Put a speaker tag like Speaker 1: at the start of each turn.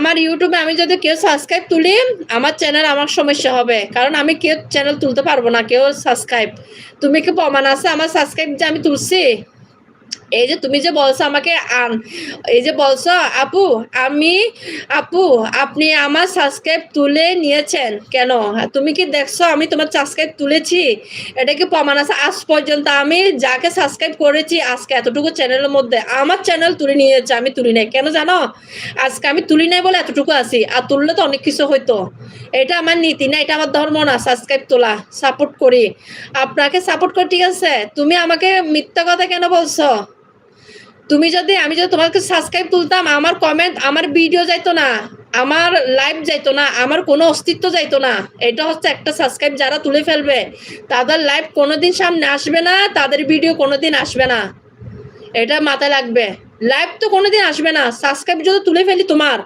Speaker 1: আমার ইউটিউবে আমি যদি কেউ সাবস্ক্রাইব তুলি আমার চ্যানেল আমার সমস্যা হবে, কারণ আমি কেউ চ্যানেল তুলতে পারবো না, কেউ সাবস্ক্রাইব। তুমি কি প্রমাণ আছে আমার সাবস্ক্রাইব যে আমি তুলছি? এই যে তুমি যে বলছো আমাকে এই যে বলছো আপু, আমি আপু আপনি আমার সাবস্ক্রাইব তুলে নিয়েছেন কেন? তুমি কি দেখছো আমি তোমার সাবস্ক্রাইব তুলেছি? এটা কি প্রমাণ আছে? আজ পর্যন্ত আমি যাকে সাবস্ক্রাইব করেছি আজকে এতটুকু চ্যানেলের মধ্যে আমার চ্যানেল তুলে নিয়েছে, আমি তুলি নাই কেন জানো? আজকে আমি তুলি নাই বলে এতটুকু আছি, আর তুললে তো অনেক কিছু হইতো। এটা আমার নীতি না, এটা আমার ধর্ম না সাবস্ক্রাইব তোলা। সাপোর্ট করি, আপনাকে সাপোর্ট করি, ঠিক আছে। তুমি আমাকে মিথ্যা কথা কেন বলছো? তুমি যদি আমি যদি তোমাকে সাবস্ক্রাইব তুলতাম আমার কমেন্ট আমার ভিডিও যাইতো না, আমার লাইভ যাইতো না, আমার কোনো অস্তিত্ব যাইতো না। এটা হচ্ছে একটা সাবস্ক্রাইব যারা তুলে ফেলবে তাদের লাইভ কোনোদিন সামনে আসবে না, তাদের ভিডিও কোনোদিন আসবে না, এটা মাথায় লাগবে। লাইভ তো কোনোদিন আসবে না, সাবস্ক্রাইব যদি তুলে ফেলি তোমার